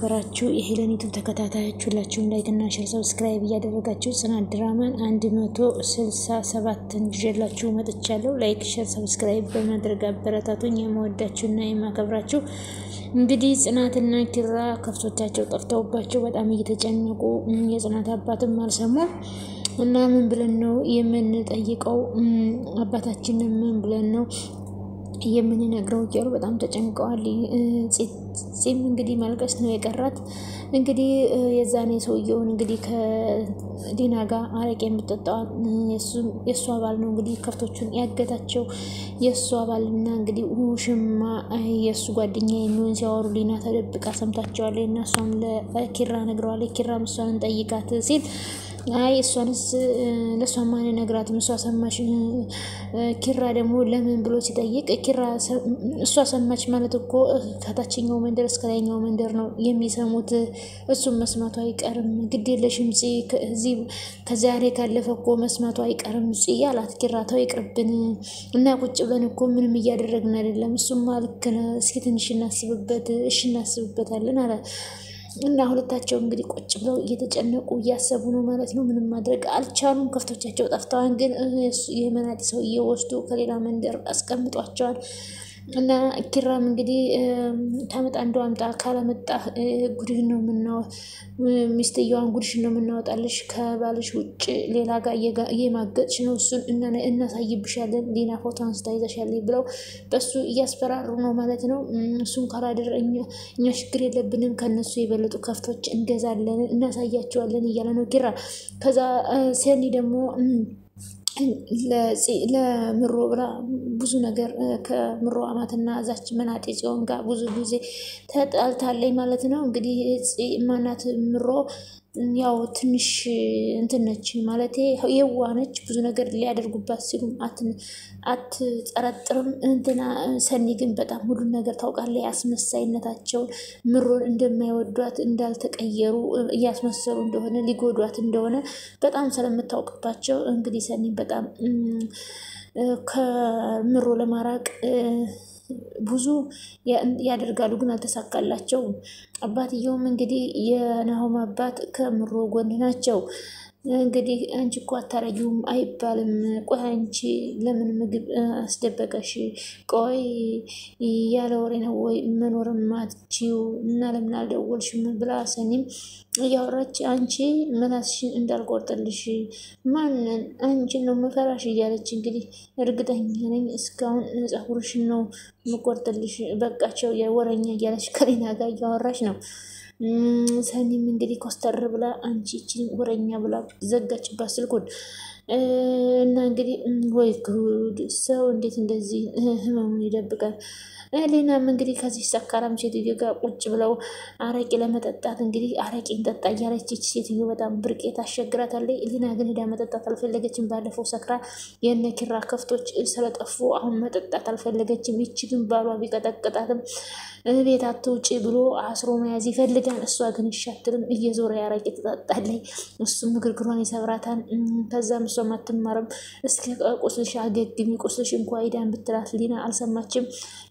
የተከበራችሁ የሄለን ዩቲዩብ ተከታታዮች ሁላችሁም ላይክና ሼር ሰብስክራይብ እያደረጋችሁ ጽናት ድራማን 167 እንጀላችሁ መጥቻለሁ። ላይክ ሼር ሰብስክራይብ በማድረግ አበረታቱኝ። የምወዳችሁና የማከብራችሁ እንግዲህ ጽናትና ኪራ ከፍቶቻቸው ጠፍተውባቸው በጣም እየተጨነቁ የጽናት አባትም አልሰሙም እና ምን ብለን ነው የምንጠይቀው አባታችን ምን ብለን ነው የምንነግረው እያሉ በጣም ተጨንቀዋል። ጺም እንግዲህ ማልቀስ ነው የቀራት። እንግዲህ የዛኔ ሰውየውን እንግዲህ ከዲና ጋር አረቄ የምትጠጣው የሱ አባል ነው እንግዲህ ከፍቶቹን ያገታቸው የሱ አባልና እንግዲህ ውሽማ የሱ ጓደኛ የሚሆን ሲያወሩ ዲና ተደብቃ ሰምታቸዋለች እና እሷም ለኪራ ነግረዋለች። ኪራም እሷን ጠይቃት ሲል አይ እሷንስ ለሷማ ነግራትም እሷ ሰማሽ። ኪራ ደግሞ ለምን ብሎ ሲጠይቅ ኪራ እሷ ሰማች ማለት እኮ ከታችኛው መንደር እስከ ላይኛው መንደር ነው የሚሰሙት፣ እሱም መስማቱ አይቀርም፣ ግድ የለሽም እዚህ ከዚያ ላይ ካለፈ እኮ መስማቱ አይቀርም ያላት። ኪራ ተው ይቅርብን እና ቁጭ ብለን እኮ ምንም እያደረግን አይደለም፣ እሱማ ልክ ነው፣ እስኪ ትንሽ እናስብበት፣ እሺ እናስብበታለን አለ እና ሁለታቸው እንግዲህ ቁጭ ብለው እየተጨነቁ እያሰቡ ነው ማለት ነው። ምንም ማድረግ አልቻሉም። ከፍቶቻቸው ጠፍተዋል። ግን የመናጢ ሰውዬ ወስዶ ከሌላ መንደር አስቀምጧቸዋል። እና ኪራም እንግዲህ ታመጣ እንደው አምጣ ካላመጣ ጉድህን ነው ሚስትየዋን ጉድሽን ነው የምናወጣልሽ፣ ከባልሽ ውጭ ሌላ ጋር እየማገጥሽ ነው፣ እሱን እናሳይብሻለን፣ ሌላ ፎቶ አንስታ ይዘሻለች ብለው በሱ እያስፈራሩ ነው ማለት ነው። እሱን ካላደረ እኛ ችግር የለብንም፣ ከነሱ የበለጡ ከፍቶች እንገዛለን፣ እናሳያቸዋለን እያለ ነው ኪራ። ከዛ ሰኒ ደግሞ ለምሮ ብላ ብዙ ነገር ከምሮ አማትና እዛች መናጤ ጽዮን ጋር ብዙ ጊዜ ተጣልታለች ማለት ነው። እንግዲህ ማናት ምሮ ያው ትንሽ እንትን ነች ማለት የዋህ ነች። ብዙ ነገር ሊያደርጉባት ሲሉ አትጠረጥርም። እንትና ሰኒ ግን በጣም ሁሉን ነገር ታውቃለች። አስመሳይነታቸውን ምሮን እንደማይወዷት እንዳልተቀየሩ እያስመሰሉ እንደሆነ ሊጎዷት እንደሆነ በጣም ስለምታውቅባቸው እንግዲህ ሰኒ በጣም ከምሮ ለማራቅ ብዙ ያደርጋሉ፣ ግን አልተሳካላቸውም። አባትየውም እንግዲህ የናሆም አባት ከምሮ ጎን ናቸው። እንግዲህ አንቺ እኮ አታረጊውም አይባልም፣ ቆይ አንቺ ለምን ምግብ አስደበቀሽ? ቆይ ያለ ወሬ ነው ወይ መኖርም አትችይው? እና ለምን አልደወልሽም ብላ ሰኒም እያወራች አንቺ ምላስሽን እንዳልቆርጥልሽ ማንን አንቺን ነው መፈራሽ እያለች እንግዲህ እርግጠኛ ነኝ እስካሁን ፀጉርሽን ነው መቆርጥልሽ፣ በቃቸው የወረኛ እያለች ከሌና ጋር እያወራች ነው። ሰኒም እንግዲህ ኮስተር ብላ አንቺ እቺን ወረኛ ብላ ዘጋችባት ስልኩን። እና እንግዲህ ወይ ጉድ፣ ሰው እንዴት እንደዚህ ህመሙን ይደብቃል? ሌናም እንግዲህ ከዚህ ሰካራም ሴትዮ ጋር ቁጭ ብለው አረቄ ለመጠጣት እንግዲህ አረቄ እንጠጣ እያለች ሴትዮ በጣም ብርቄ ታሸግራታለች። ሌና ግን ሄዳ መጠጣት አልፈለገችም። ባለፈው ሰክራ የነ ኪራ ከፍቶች ስለጠፉ አሁን መጠጣት አልፈለገችም። ይቺ ግን ባሏ ቢቀጠቅጣትም ቤት አትውጪ ብሎ አስሮ መያዝ ይፈልጋል። እሷ ግን ይሻትልም እየዞረ አረቄ ትጠጣለች። እሱም ግርግሯን ይሰብራታል። ከዛም እሷም አትማርም። እስኪ ቁስልሽ አገግሚ፣ ቁስልሽ እንኳ ሂዳን ብትላት ሌና አልሰማችም።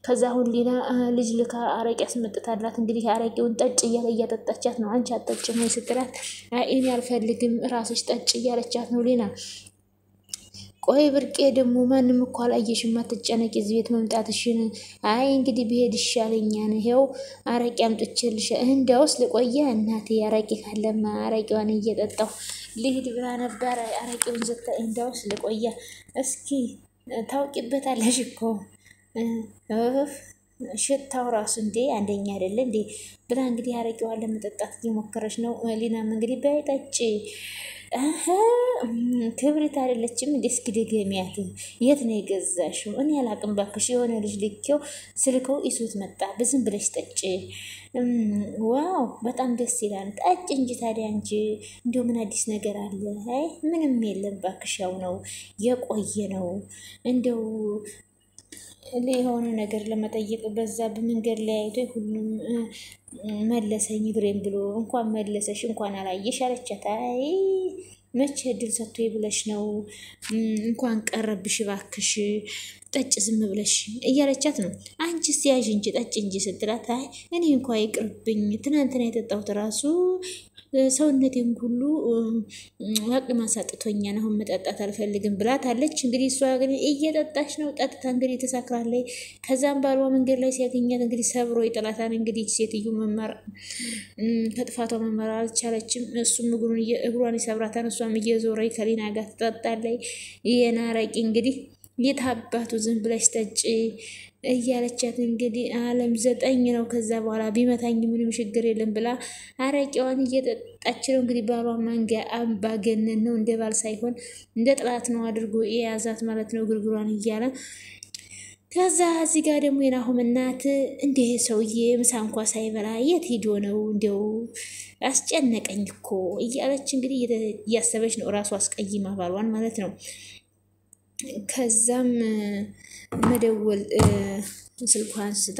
ከዛ አሁን ሌላ ልጅ ልካ አረቄ አስመጥታላት እንግዲህ አረቄውን ጠጭ እያለ እያጠጣቻት ነው። አንቺ አጠጭም ወይ ስትላት እኔ አልፈልግም ራስሽ ጠጭ እያለቻት ነው ሌና። ቆይ ብርቄ ደግሞ ማንም እኮ አላየሽም፣ አትጨነቂ እዚህ ቤት መምጣትሽን። አይ እንግዲህ ብሄድ ይሻለኛል፣ ይሄው አረቄ አምጥቼልሽ። እንዲያውስ ልቆየ እናቴ አረቄ ካለማ አረቄዋን እየጠጣሁ ልሂድ ብላ ነበረ። አረቄውን ዘግታ እንዲያውስ ልቆየ፣ እስኪ ታውቂበታለሽ እኮ ሽታው ራሱ እንዴ አንደኛ አይደለ እንዴ ብላ እንግዲህ አረቄዋን ለመጠጣት እየሞከረች ነው። ሊናም እንግዲህ በይጠጭ ክብሪት አይደለችም እንዴ? እስኪ ድገሚያት። የት ነው የገዛሽው? እኔ አላቅም ባክሽ፣ የሆነ ልጅ ልኬው ስልከው ይሱት መጣ። በዝም ብለሽ ጠጭ። ዋው በጣም ደስ ይላል። ጠጭ እንጂ ታዲያ እንጂ እንዲሁ ምን አዲስ ነገር አለ? አይ ምንም የለም ባክሽ፣ ያው ነው የቆየ ነው። እንደው የሆነ ነገር ለመጠየቅ በዛ በመንገድ ላይ አይቶ ሁሉም መለሰኝ እግሬን ብሎ እንኳን መለሰሽ እንኳን አላየሽ አለቻት። አይ መቼ እድል ሰጥቶ ብለሽ ነው እንኳን ቀረብሽ ባክሽ ጠጭ ዝም ብለሽ እያለቻት ነው። አንቺስ ያዥ እንጂ ጠጭ እንጂ ስትላት አይ እኔ እንኳን ይቅርብኝ ትናንትና የጠጣሁት ራሱ ሰውነቴን ሁሉ አቅም አሳጥቶኛል አሁን መጠጣት አልፈልግም ብላታለች። እንግዲህ እሷ ግን እየጠጣች ነው ጠጥታ እንግዲህ ተሳክራለች። ከዛም ባሏ መንገድ ላይ ሲያገኛት እንግዲህ ሰብሮ ይጥላታል። እንግዲህ ሴትዮ መማር ከጥፋቷ መማር አልቻለችም። እሱም እግሯን ይሰብራታል። እሷም እየዞረ ከሊና ጋር ትጠጣለች። ይሄን አረቂ እንግዲህ የታባቱ ዝም ብለሽ ጠጪ እያለቻት እንግዲህ አለም 9 ነው። ከዛ በኋላ ቢመታኝ ምንም ችግር የለም ብላ አረቂዋን እየጠጣች ነው። እንግዲህ ባሏ ማንጋ አምባገነን ነው፣ እንደ ባል ሳይሆን እንደ ጥላት ነው አድርጎ የያዛት ማለት ነው ግርግሯን እያለ። ከዛ እዚህ ጋር ደግሞ የናሆም እናት እንደ ሰውዬ ምሳ እንኳ ሳይበላ የት ሄዶ ነው እንደው አስጨነቀኝ እኮ እያለች እንግዲህ እያሰበች ነው ራሱ አስቀይማ ባሏን ማለት ነው። ከዛም መደወል ስልኳን ስታ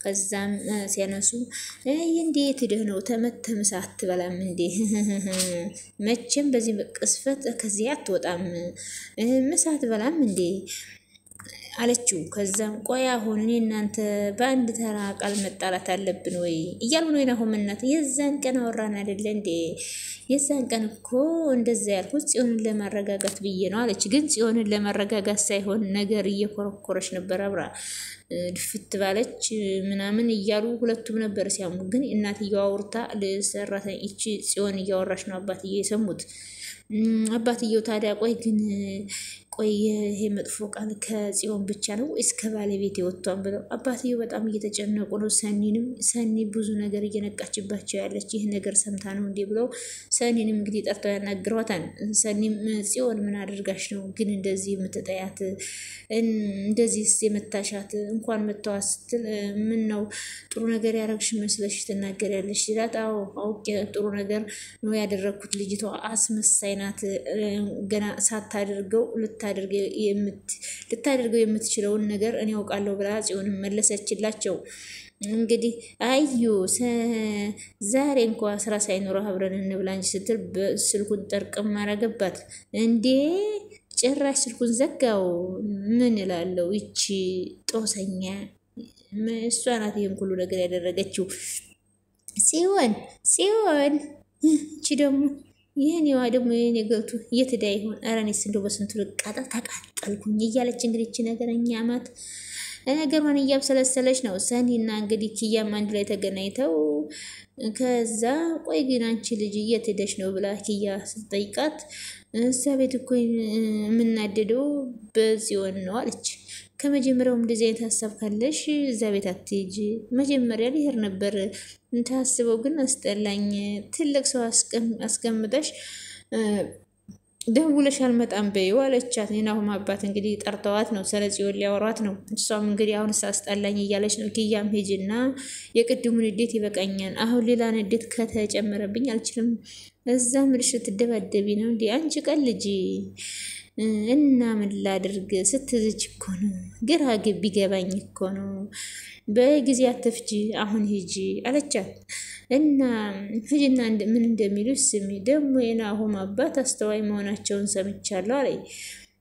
ከዛም ሲያነሱ እንዴት ሄደህ ነው ተመተህ ምሳ አትበላም እንዴ? መቼም በዚህ ቅስፈት ከዚህ አትወጣም ምሳ አትበላም እንዴ አለችው። ከዛም ቆይ አሁን እኔ እናንተ በአንድ ተራ ቃል መጣላት አለብን ወይ እያሉ ነው የናሆም እናት። የዛን ቀን አወራን አይደለ እንዴ? የዛን ቀን እኮ እንደዛ ያልኩት ጽዮንን ለማረጋጋት ብዬ ነው አለች። ግን ጽዮንን ለማረጋጋት ሳይሆን ነገር እየኮረኮረች ነበር አብራ ድፍት ባለች ምናምን እያሉ ሁለቱም ነበር ሲያሙ። ግን እናትየው አውርታ ለሰራተኛ እቺ ጽዮን እያወራች ነው አባትየው የሰሙት። አባትየው ታዲያ ቆይ ይሄ መጥፎ ቃል ከጽዮን ብቻ ነው ወይስ ከባለቤት የወጣው ብለው አባትየው በጣም እየተጨነቁ ነው። ሰኒ ብዙ ነገር እየነቃችባቸው ያለች ይህ ነገር ሰምታ ነው እንዴ ብለው ሰኒንም እንግዲህ ጠርተው ያናግሯታል። ሰኒም ጽዮን ምን አድርጋሽ ነው ግን እንደዚህ የምትጠያት እንደዚህ የምታሻት እንኳን መተዋ ስትል ምን ነው ጥሩ ነገር ያረግሽ መስለሽ ትናገሪያለሽ ይላት። አዎ አውቄ ጥሩ ነገር ነው ያደረኩት ልጅቷ አስመሳይ ናት ገና ሳታደርገው ልታደርገው የምትችለውን ነገር እኔ አውቃለሁ ብላ ጽዮን መለሰችላቸው። እንግዲህ አዩ ዛሬ እንኳን ስራ ሳይኖረው አብረን እንብላ እንጂ ስትል ስልኩን ጠርቅም አረገባት። እንዴ ጭራሽ ስልኩን ዘጋው። ምን እላለሁ ይቺ ጦሰኛ እሷ ናት ይሄን ሁሉ ነገር ያደረገችው። ጽዮን እቺ ደግሞ የኔዋ ደግሞ የኔ ገብቱ የትዳ ይሆን አራኔስ እንደው በስንቱ ልቃጣ ተቃጠልኩኝ እያለች እንግዲህ እቺ ነገረኛ ማት ነገሯን እያብሰለሰለች ነው። ሰኒና እንግዲህ ኪያም አንድ ላይ ተገናኝተው ከዛ ቆይ ግን አንቺ ልጅ የት ሄደሽ ነው ብላ ኪያ ስትጠይቃት እዛ ቤት እኮ የምናደደው በጽዮን ነው አለች። ከመጀመሪያውም እንደዚህ አይነት ሀሳብ ካለሽ እዛ ቤት አትሄጂ። መጀመሪያ ልሄድ ነበር ታስበው ግን አስጠላኝ። ትልቅ ሰው አስቀምጠሽ ደውለሽ አልመጣም በይው አለቻት። የናሆም አባት እንግዲህ ጠርተዋት ነው ስለ ጽዮን ሊያወሯት ነው። እሷም እንግዲህ አሁን አስጠላኝ እያለች ነው። ኪያም ሂጂና የቅድሙን ንዴት ይበቃኛል፣ አሁን ሌላ ንዴት ከተጨመረብኝ አልችልም። እዛ ምልሽ ልትደባደቢ ነው እንዴ አንቺ ቀን ልጅ እና ምን ላድርግ ስትዝች እኮ ነው ግራ ቢገባኝ እኮ ነው። በጊዜ አትፍጂ አሁን ሂጂ አለቻት። እና ሂጂና ምን እንደሚሉ ስሚ። ደግሞ የናሆም አባት አስተዋይ መሆናቸውን ሰምቻለሁ አለኝ።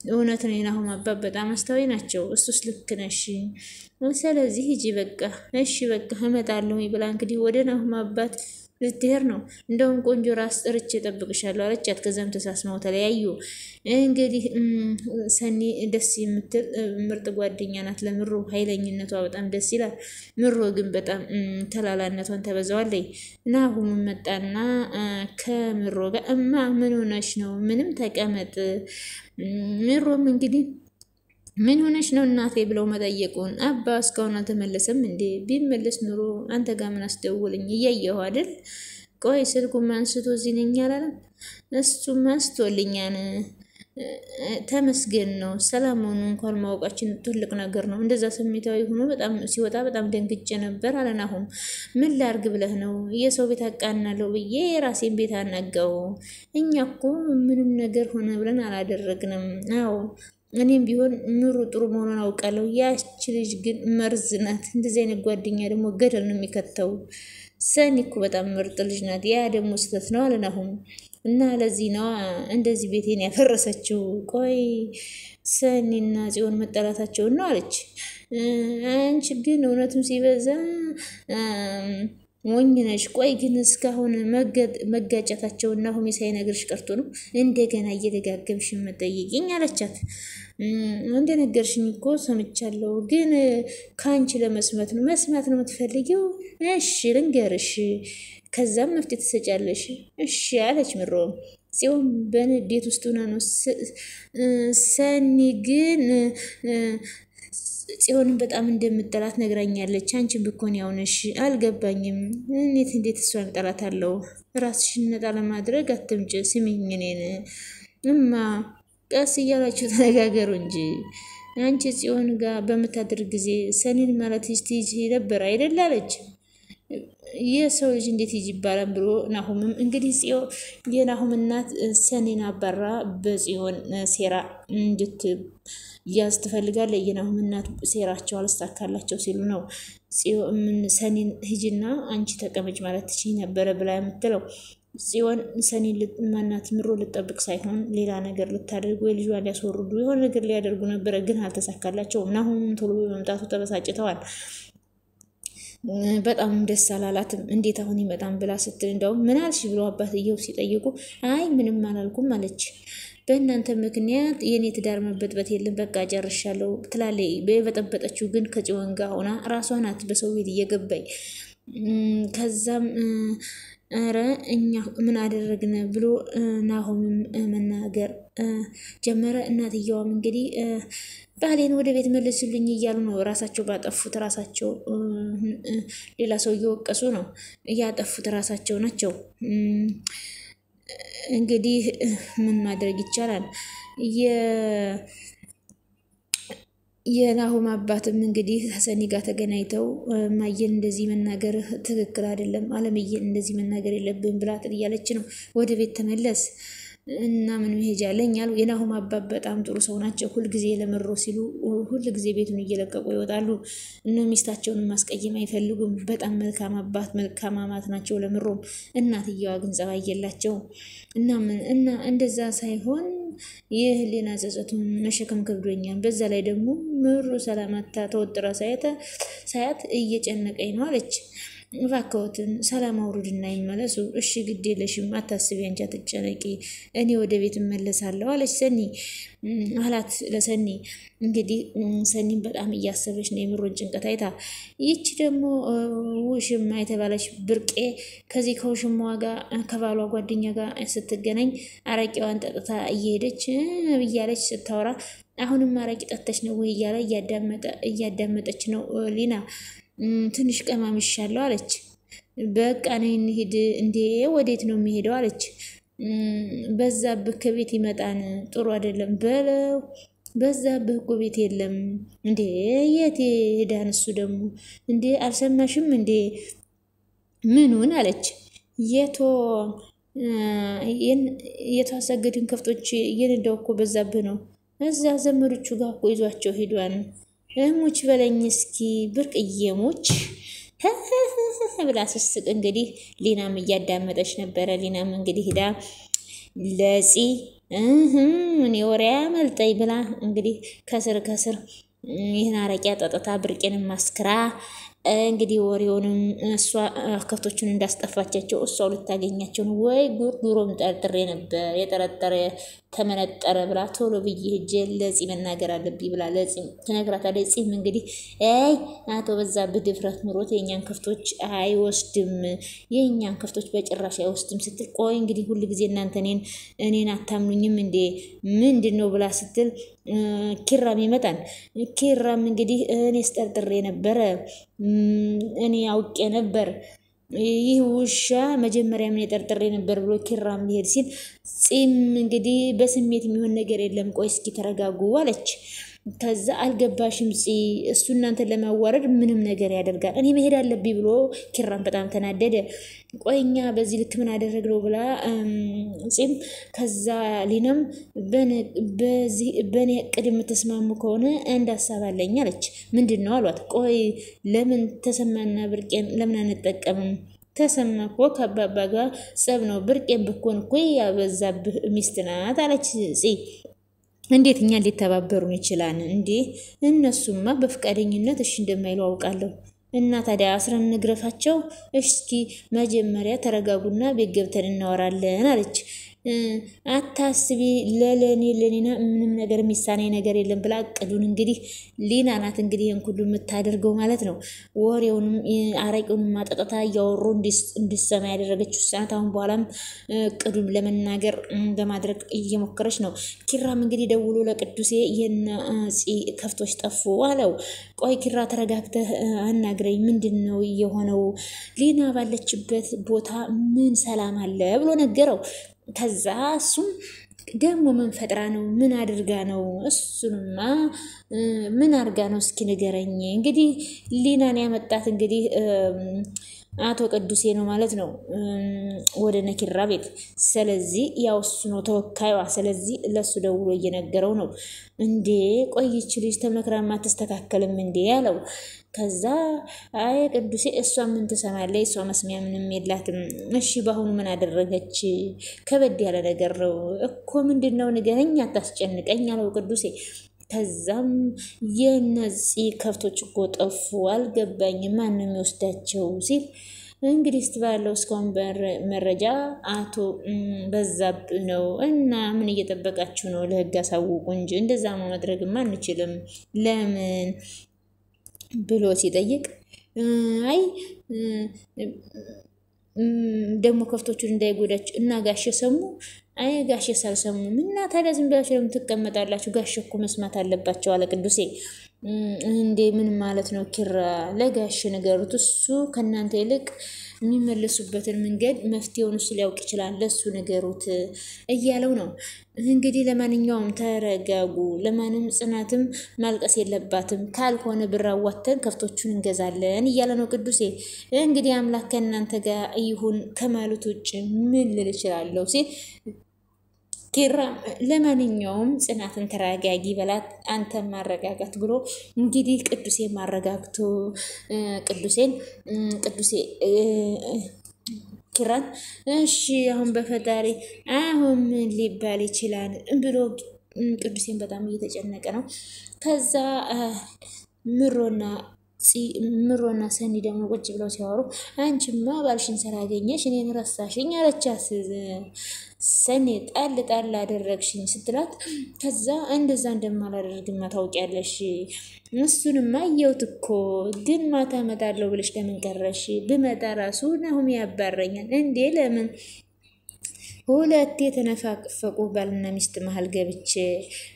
እውነት ነው የናሆም አባት በጣም አስተዋይ ናቸው። እሱስ ልክ ነሽ። ስለዚህ ሂጂ በቃ እሺ በቃ እመጣለሁ ብላ እንግዲህ ወደ ናሆም አባት ልትሄድ ነው። እንደውም ቆንጆ ራስ ጠርቼ እጠብቅሻለሁ አለቻት። ከዛም ተሳስመው ተለያዩ። እንግዲህ ሰኒ ደስ የምትል ምርጥ ጓደኛ ናት ለምሮ። ኃይለኝነቷ በጣም ደስ ይላል። ምሮ ግን በጣም ተላላነቷን ተበዛዋለች። ናሆም መጣና ከምሮ ጋር ምን ሆነሽ ነው? ምንም ተቀመጥ። ምሮም እንግዲህ ምን ሆነሽ ነው እናቴ ብለው መጠየቁን አባ እስካሁን አልተመለሰም እንዴ? ቢመለስ ኑሮ አንተ ጋር ምን አስደውልኝ እያየሁ አይደል? ቆይ ስልኩን አንስቶ እዚህ ነኝ አላለም? እሱም አንስቶልኛል ተመስገን ነው። ሰላም ሆኖ እንኳን ማወቃችን ትልቅ ነገር ነው። እንደዛ ስሜታዊ ሆኖ በጣም ሲወጣ በጣም ደንግጬ ነበር አለ ናሆም። ምን ላርግ ብለህ ነው? የሰው ቤት አቃናለሁ ብዬ የራሴን ቤት አናጋው። እኛ እኮ ምንም ነገር ሆነ ብለን አላደረግንም። አዎ እኔም ቢሆን ምሩ ጥሩ መሆኑን አውቃለሁ። ያቺ ልጅ ግን መርዝ ናት። እንደዚህ አይነት ጓደኛ ደግሞ ገደል ነው የሚከተው። ሰኒ እኮ በጣም ምርጥ ልጅ ናት። ያ ደግሞ ስህተት ነው አለ ናሆም። እና ለዚህ ነው እንደዚህ ቤቴን ያፈረሰችው። ቆይ ሰኒና ጽዮን መጠላታቸው ነው አለች። አንቺ ግን እውነትም ሲበዛ ሞኝ ነሽ። ቆይ ግን እስካሁን መጋጨታቸውና ሁሜ ሳይነግርሽ ቀርቶ ነው እንደገና እየደጋገምሽ መጠየቂኝ አለቻት። እንደነገርሽኝ እኮ ሰምቻለሁ፣ ግን ካንቺ ለመስማት ነው የምትፈልጊው? እሺ ልንገርሽ፣ ከዛም መፍትሄ ትሰጫለሽ። እሺ አለች ምሮ። ጽዮን በንዴት ውስጥ ሆና ነው። ሰኒ ግን ጽዮንን በጣም እንደምጠላት ነግራኛለች። አንቺን ብኮን ያውነሽ አልገባኝም። እንዴት እሷን ጠላታለሁ? ራስሽን ነጣ ለማድረግ አትምጭ። ስሚኝ፣ እኔን እማ ቀስ እያላችሁ ተነጋገሩ እንጂ አንቺ ጽዮን ጋር በምታደርግ ጊዜ ሰኒን ማለት ትይጂ ነበር አይደል አለች። የሰው ልጅ እንዴት ይጅ ይባላል ብሎ ናሁምም እንግዲህ የናሁም እናት ሰኒን አባራ በጽዮን ሴራ እንድትያዝ ትፈልጋለች። የናሁም እናት ሴራቸው አልሳካላቸው ሲሉ ነው ሰኒን ሂጂና አንቺ ተቀመጭ ማለት ትችይ ነበረ ብላ የምትለው። ጽዮን ሰኒን ማናት ምሮ ልጠብቅ ሳይሆን ሌላ ነገር ልታደርግ ወይ ልጇን ሊያስወርዱ የሆነ ነገር ሊያደርጉ ነበረ፣ ግን አልተሳካላቸውም። ናሁምም ቶሎ በመምጣቱ ተበሳጭተዋል። በጣም ደስ አላላትም። እንዴት አሁን ይመጣም ብላ ስትል እንደውም ምን አልሽ ብሎ አባትየው ሲጠይቁ አይ ምንም አላልኩም አለች። በእናንተ ምክንያት የኔ ትዳር መበጥበጥ የለም በቃ ጨርሻለሁ ትላለች። በበጠበጠችው ግን ከጽዮን ጋር ሆና ራሷ ናት በሰው ቤት እየገባኝ። ከዛም አረ እኛ ምን አደረግን ብሎ ናሆምም መናገር ጀመረ። እናትየዋም እንግዲህ ባሌን ወደ ቤት መልስልኝ እያሉ ነው። ራሳቸው ባጠፉት ራሳቸው ሌላ ሰው እየወቀሱ ነው። እያጠፉት ራሳቸው ናቸው። እንግዲህ ምን ማድረግ ይቻላል? የናሁም አባትም እንግዲህ ሰኒ ጋር ተገናኝተው ማየን እንደዚህ መናገር ትክክል አይደለም፣ አለምዬን እንደዚህ መናገር የለብን ብላ እያለች ነው። ወደ ቤት ተመለስ እና ምን መሄጃ አለኝ አሉ። የናሁም አባት በጣም ጥሩ ሰው ናቸው። ሁልጊዜ ለምሮ ሲሉ ሁልጊዜ ቤቱን እየለቀቁ ይወጣሉ። እነ ሚስታቸውን ማስቀየም አይፈልጉም። በጣም መልካም አባት መልካም አማት ናቸው ለምሮም። እናትየዋ ግን ጸባይ የላቸው እና እንደዛ ሳይሆን የህሊና ጸጸቱን መሸከም ከብዶኛል። በዛ ላይ ደግሞ ምሩ ሰላማታ ተወጥራ ሳያት እየጨነቀኝ ነው አለች። እባክዎትን ሰላም አውሩድና ይመለሱ። እሺ ግድ የለሽም አታስቢ፣ አንቺ አትጨነቂ፣ እኔ ወደ ቤት እመለሳለሁ አለች ሰኒ አላት ለሰኒ። እንግዲህ ሰኒን በጣም እያሰበች ነው የምሮን ጭንቀት አይታ። ይቺ ደግሞ ውሽማ የተባለች ብርቄ ከዚህ ከውሽማዋ ጋር ከባሏ ጓደኛ ጋር ስትገናኝ አረቂዋን ጠጥታ እየሄደች እያለች ስታወራ አሁንም አረቂ ጠጥተሽ ነው ወይ እያለ እያዳመጠች ነው ሊና። ትንሽ ቀማምሻለሁ አለች። በቃ ነይ እንሂድ። እንዴ ወዴት ነው የሚሄደው አለች። በዛብህ ከቤት ይመጣን ጥሩ አይደለም በለው። በዛብህ እኮ ቤት የለም እንዴ የት ሄዳን? እሱ ደግሞ እንዴ አልሰማሽም እንዴ ምኑን አለች። የታሰገድን ከፍቶች እየነዳው እኮ በዛብህ ነው። እዛ ዘመዶቹ ጋር እኮ ይዟቸው ሄዷን። ሙች በለኝ እስኪ ብርቅዬሞች ብላ ስስቅ እንግዲህ ሊናም እያዳመጠች ነበረ። ሊናም እንግዲህ ሄዳ ለጺ እኔ ወሬ ያመልጠኝ ብላ እንግዲህ ከስር ይህን አረቂያ ጠጥታ ብርቄንም ማስክራ እንግዲህ ወሬውንም እሷ ከፍቶቹን እንዳስጠፋቻቸው እሷው ልታገኛቸው ነው። ወይ ጉድ! ኑሮም ጠርጥሬ ነበር የጠረጠረ ተመነጠረ ብላ ቶሎ ብዬ ሄጄ ለጺ መናገር አለብኝ ብላ ለጺ ትነግራታለች። ጺም እንግዲህ አቶ በዛብህ ድፍረት ኑሮት የኛን ከፍቶች አይወስድም፣ የኛን ከፍቶች በጭራሽ አይወስድም ስትል ቆይ እንግዲህ ሁሉ ጊዜ እናንተ እኔን አታምኑኝም እንዴ ምንድነው ብላ ስትል ኪራም ይመጣል። ኪራም እንግዲህ እኔስ ጠርጥሬ ነበረ፣ እኔ አውቄ ነበር፣ ይህ ውሻ መጀመሪያ ምን ጠርጥሬ ነበር ብሎ ኪራም ሊሄድ ሲል ጺም እንግዲህ በስሜት የሚሆን ነገር የለም ቆይ እስኪ ተረጋጉ አለች። ከዛ አልገባሽም ጺ እሱ እናንተን ለማዋረድ ምንም ነገር ያደርጋል፣ እኔ መሄድ አለብኝ ብሎ ኪራም በጣም ተናደደ። ቆይኛ በዚህ ልክ ምን አደረግነው ብላ ጺም ከዛ ሊናም በኔ እቅድ የምትስማሙ ከሆነ አንድ ሀሳብ አለኝ አለች። ምንድነው አሏት። ቆይ ለምን ተሰማና ብርቄን ለምን አንጠቀምም ተሰማኮ ከአባባ ጋር ጸብ ነው ብርቄም ብኮን እኮ ያበዛብህ ሚስት ናት አለች ጽ እንዴት እኛ ሊተባበሩን ይችላል እንዴ? እነሱማ በፍቃደኝነት እሺ እንደማይሉ አውቃለሁ። እና ታዲያ አስረን ንግረፋቸው። እስኪ መጀመሪያ ተረጋጉና ቤት ገብተን እናወራለን አለች። አታስቢ ለኔና ምንም ነገር የሚሳናኝ ነገር የለም ብላ እቅዱን እንግዲህ ሊና ናት እንግዲህ ሁሉ የምታደርገው ማለት ነው። ወሬውንም አረቄውንም ማጠጣታ እያወሩ እንዲሰማ ያደረገችው ሰዓት አሁን በኋላም እቅዱን ለመናገር ለማድረግ እየሞከረች ነው። ኪራም እንግዲህ ደውሎ ለቅዱሴ የነፂ ከፍቶች ጠፉ አለው። ቆይ ኪራ ተረጋግተህ አናግረኝ፣ ምንድነው የሆነው? ሊና ባለችበት ቦታ ምን ሰላም አለ ብሎ ነገረው። ከዛ እሱም ደግሞ ምን ፈጥራ ነው? ምን አድርጋ ነው? እሱንማ ምን አድርጋ ነው? እስኪ ንገረኝ። እንግዲህ ሊናን ያመጣት እንግዲህ አቶ ቅዱሴ ነው ማለት ነው ወደ ነኪራ ቤት። ስለዚህ ያው እሱ ነው ተወካይዋ። ስለዚህ ለሱ ደውሎ እየነገረው ነው። እንዴ ቆይች ልጅ ተመክራማ አትስተካከልም እንዴ ያለው። ከዛ አይ ቅዱሴ እሷ ምን ትሰማለች? እሷ መስሚያ ምንም የላትም። እሺ በአሁኑ ምን አደረገች? ከበድ ያለ ነገር ነው እኮ። ምንድነው ንገረኝ፣ አታስጨንቀኝ አለው ቅዱሴ። ከዛም የነዚህ ከፍቶች እኮ ጠፉ፣ አልገባኝም ማን ነው የሚወስዳቸው ሲል እንግዲህ ስትባለው እስካሁን መረጃ አቶ በዛብህ ነው። እና ምን እየጠበቃችሁ ነው? ለህግ አሳውቁ እንጂ እንደዛ ማድረግማ አንችልም። ለምን ብሎ ሲጠይቅ አይ ደግሞ ከፍቶቹን እንዳይጎዳችሁ እና ጋሽ ሰሙ። አይ ጋሽ ሳልሰሙም እና ታዲያ ዝም ብላችሁ ለምን ትቀመጣላችሁ? ጋሽ እኮ መስማት አለባቸው አለ ቅዱሴ። እንዴ ምን ማለት ነው ኪራ? ለጋሽ ንገሩት፣ እሱ ከእናንተ ይልቅ የሚመለሱበትን መንገድ መፍትሄውን እሱ ሊያውቅ ይችላል። ለሱ ንገሩት እያለው ነው እንግዲህ። ለማንኛውም ተረጋጉ፣ ለማንም ጽናትም ማልቀስ የለባትም፣ ካልሆነ ብር አዋተን ከፍቶቹን እንገዛለን እያለ ነው ቅዱሴ። እንግዲህ አምላክ ከእናንተ ጋር ይሁን ከማለት ውጭ ምን ልል እችላለሁ ሲል ኪራ ለማንኛውም ጽናትን ተረጋጊ በላት፣ አንተ ማረጋጋት ብሎ እንግዲህ ቅዱሴ ማረጋግቶ ቅዱሴ ኪራን እሺ አሁን በፈጣሪ አሁን ምን ሊባል ይችላል ብሎ ቅዱሴን በጣም እየተጨነቀ ነው። ከዛ ምሮና ሰኒ ደግሞ ቁጭ ብለው ሲያወሩ አንቺማ ባልሽን ስላገኘሽ እኔን ረሳሽኝ አለቻት። ሰኒ ጣል አደረግሽኝ ስትላት ከዛ እንደዛ እንደማላደርግማ ታውቂያለሽ፣ እሱንማ አየሁት እኮ ግን ማታ እመጣለሁ ብለሽ ለምን ቀረሽ? ብመጣ ራሱ ናሁም ያባረኛል እንዴ? ለምን ሁለት የተነፋቀፉ ባልና ሚስት መሀል ገብቼ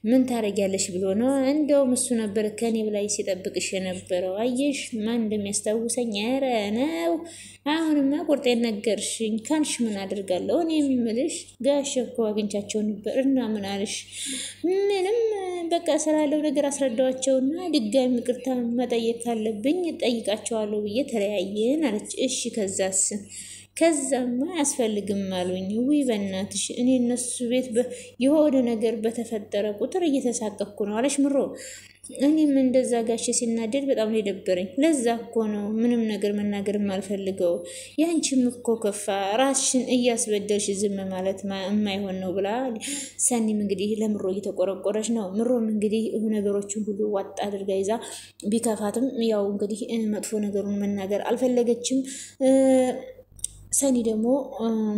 ምን ታረጊያለሽ ብሎ ነው። እንደውም እሱ ነበር ከኔ በላይ ሲጠብቅሽ የነበረው። አየሽ ማን እንደሚያስታውሰኝ? ኧረ ነው አሁንማ ቁርጤን ነገርሽኝ ካልሽ ምን አድርጋለሁ? እኔ የምልሽ ጋሽ እኮ አግኝቻቸው ነበር እና ምን አልሽ? ምንም በቃ ስላለው ነገር አስረዳዋቸውና ድጋሚ ይቅርታ መጠየቅ ካለብኝ ጠይቃቸዋለሁ ብዬ ተለያየን አለች። እሺ ከዛማ አያስፈልግም አሉኝ። ውይ በእናትሽ እኔ እነሱ ቤት የሆነ ነገር በተፈጠረ ቁጥር እየተሳቀኩ ነው አለሽ ምሮ። እኔም እንደዛ ጋሼ ሲናደድ በጣም ነው የደበረኝ። ለዛ እኮ ነው ምንም ነገር መናገር የማልፈልገው። ያንቺም እኮ ከፋ፣ ራስሽን እያስበደልሽ ዝም ማለት የማይሆን ነው ብላ ሰኒም እንግዲህ ለምሮ እየተቆረቆረች ነው። ምሮም እንግዲህ ነገሮችን ሁሉ ዋጣ አድርጋ ይዛ ቢከፋትም ያው እንግዲህ መጥፎ ነገሩን መናገር አልፈለገችም። ሰኒ ደግሞ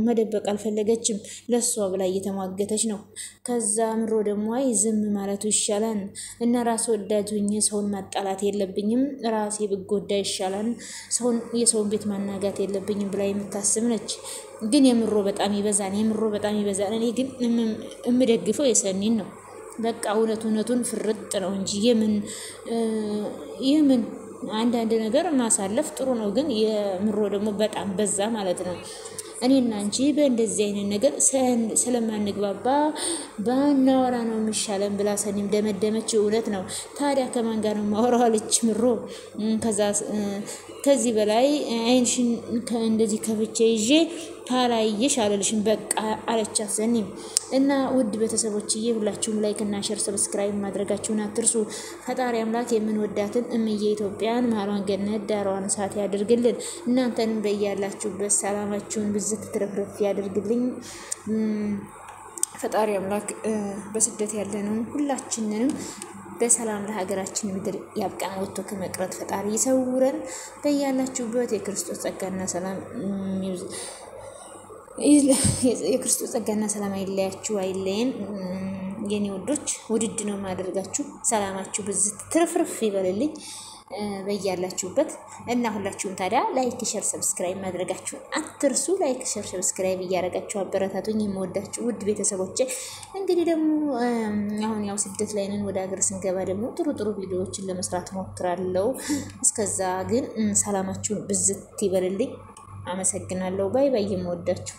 መደበቅ አልፈለገችም። ለሷ ብላ እየተሟገተች ነው። ከዛ ምሮ ደግሞ አይ ዝም ማለቱ ይሻላል እና ራስ ወዳጅ ሆኜ ሰውን ማጣላት የለብኝም፣ ራሴ ብጎዳ ይሻላል፣ የሰውን ቤት ማናጋት የለብኝም ብላ የምታስብ ነች። ግን የምሮ በጣም ይበዛል። እኔ ግን የምደግፈው የሰኒን ነው። በቃ እውነቱን ፍርጥ ነው እንጂ የምን አንዳንድ ነገር ማሳለፍ ጥሩ ነው። ግን የምሮ ደግሞ በጣም በዛ ማለት ነው። እኔና አንቺ በእንደዚህ አይነት ነገር ስለማንግባባ ባናወራ ነው የሚሻለን ብላ ሰኒም ደመደመች። እውነት ነው። ታዲያ ከማን ጋር ነው ማወራው አለች ምሮ። ከዚህ በላይ አይንሽን እንደዚህ ከፍቼ ይዤ ካላየሽ አለልሽም በቃ አለቻት ዘኒም። እና ውድ ቤተሰቦችዬ ሁላችሁም ላይክ እና ሼር ሰብስክራይብ ማድረጋችሁን አትርሱ። ፈጣሪ አምላክ የምንወዳትን እምዬ ኢትዮጵያን መሃሏን ገነት ዳሯን እሳት ያድርግልን። እናንተንም በያላችሁበት ሰላማችሁን ብዝት ትረፍረፍ ያድርግልኝ። ፈጣሪ አምላክ በስደት ያለነው ሁላችንንም በሰላም ለሀገራችን ምድር ያብቃን። ወጥቶ ከመቅረት ፈጣሪ ይሰውረን። በያላችሁበት የክርስቶስ ጸጋና ሰላም የክርስቶስ ጸጋና ሰላም አይለያችሁ አይለየን። የኔ ወዶች ውድድ ነው ማደርጋችሁ። ሰላማችሁ ብዝት ትርፍርፍ ይበልልኝ በያላችሁበት እና ሁላችሁም ታዲያ ላይክ ሼር ሰብስክራይብ ማድረጋችሁን አትርሱ። ላይክ ሼር ሰብስክራይብ እያደረጋችሁ አበረታቱኝ የምወዳችሁ ውድ ቤተሰቦቼ። እንግዲህ ደግሞ አሁን ያው ስደት ላይ ነን። ወደ ሀገር ስንገባ ደግሞ ጥሩ ጥሩ ቪዲዮዎችን ለመስራት ሞክራለሁ። እስከዛ ግን ሰላማችሁን ብዝት ይበልልኝ። አመሰግናለሁ። ባይ ባይ የምወዳችሁ